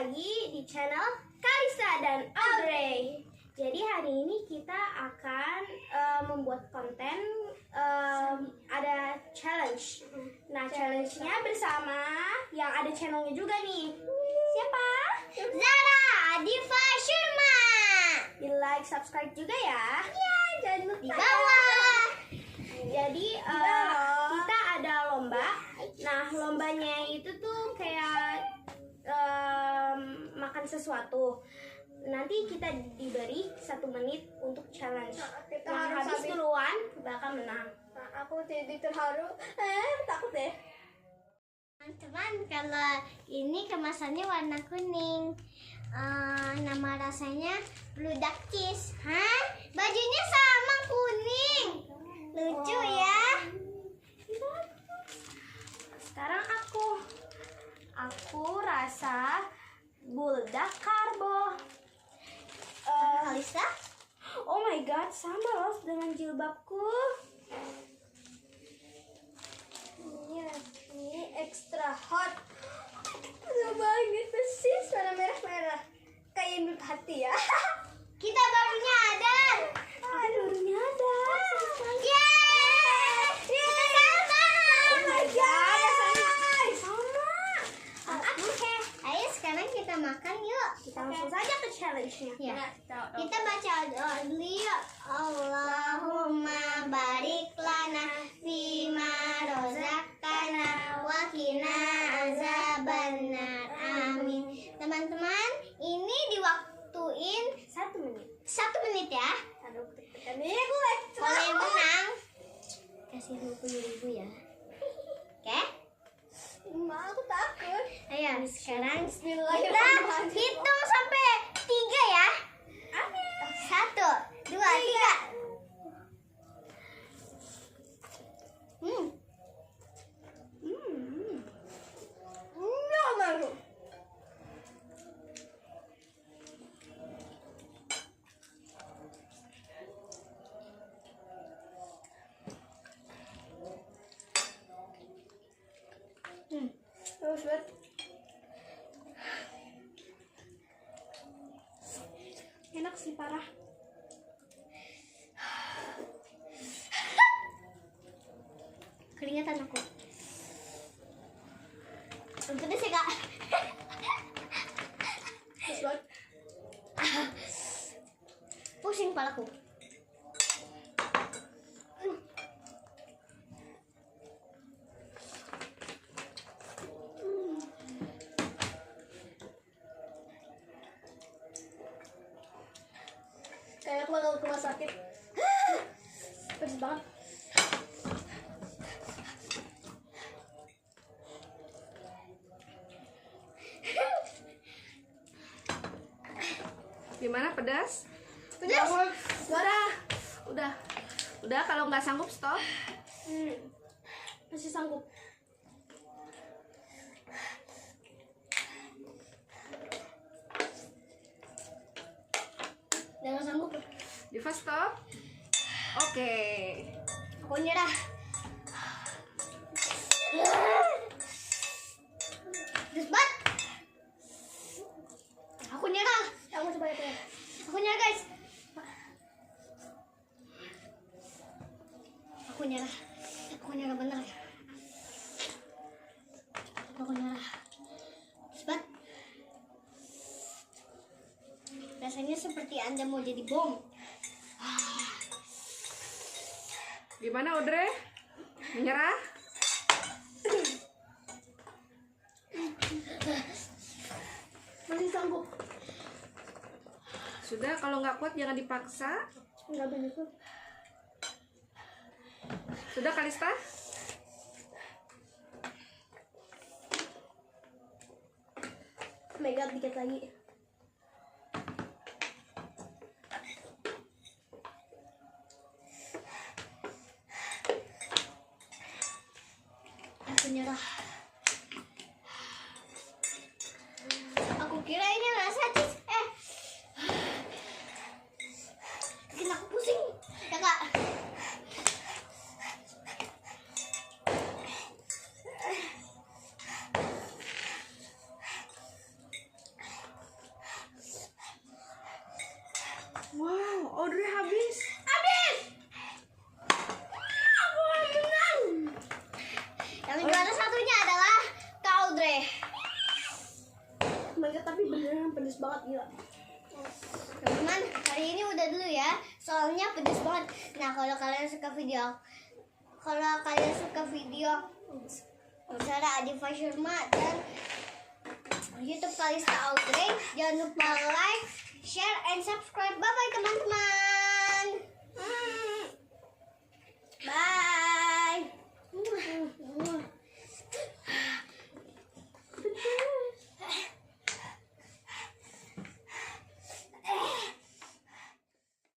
lagi di channel Kalisa dan Audrey. Jadi hari ini kita akan membuat konten, ada challenge. Nah, challenge-nya bersama yang ada channelnya juga nih. Siapa? Zara Adifa Shurma. Di like, subscribe juga ya. Ya, jangan lupa Di bawah. Jadi kita ada lomba. Nah, lombanya itu tuh kayak makan sesuatu. Nanti kita diberi 1 menit untuk challenge. Kita Yang harus habis duluan bakal menang. Nah, aku jadi terharu. Takut deh. Teman-teman, kalau ini kemasannya warna kuning. Nama rasanya bludak cheese. Hah? Bajunya sama kuning. Lucu ya. Sekarang aku rasa buldak karbo. Kalisa? Oh my god, sama loh dengan jilbabku. Ini extra hot. Udah banget persis warna merah-merah. Kayak nut hati ya. Kita baru nyadar. Aduh, nyadar. Yeay! Kita sama. Oh my god, sama. Oke. Ayo sekarang kita makan yuk. Kita langsung saja ke challenge-nya. Ya. Kita baca doa dulu yuk. Allahumma barik lana fima rozaqtana wa qina azabannar. Amin. Teman-teman, ini diwaktuin 1 menit. 1 menit ya. Aduh, tekan nih gue. Kalau yang menang kasih 20.000 ya. Oke? Aku takut. Ayo sekarang kita Bismillahirrahmanirrahim. hitung sampai 3 ya. 1, 2, 3. Nggak malu. Terus buat enak sih parah. Keringetan aku. Pedes ya kak. Terus buat Pusing kepalaku. kayak aku bakal ke rumah sakit. Pedes banget. Gimana, pedas? Pedes. Udah kalau nggak sanggup stop. Masih sanggup. Jangan sanggup. Diva stop. Oke. Aku nyerah. Pedes banget. Aku nyerah. Aku coba ya. Aku nyerah guys. Aku nyerah. Aku nyerah bener. Aku nyerah. Cepat. Rasanya seperti Anda mau jadi bom. Gimana, Audrey? Menyerah? Masih sanggup. Sudah, kalau nggak kuat jangan dipaksa. Enggak begitu. Sudah, Kalista? Oh my god, dikit lagi. Aku nyerah. Aku kira ini rasa cheese. Bikin aku pusing. Ya kak. banget gila. Teman-teman, hari ini udah dulu ya. Soalnya pedes banget. Nah, kalau kalian suka video Sarah Adifa Sharma dan YouTube Kalista Audrey, jangan lupa like, share, and subscribe. Bye bye teman-teman.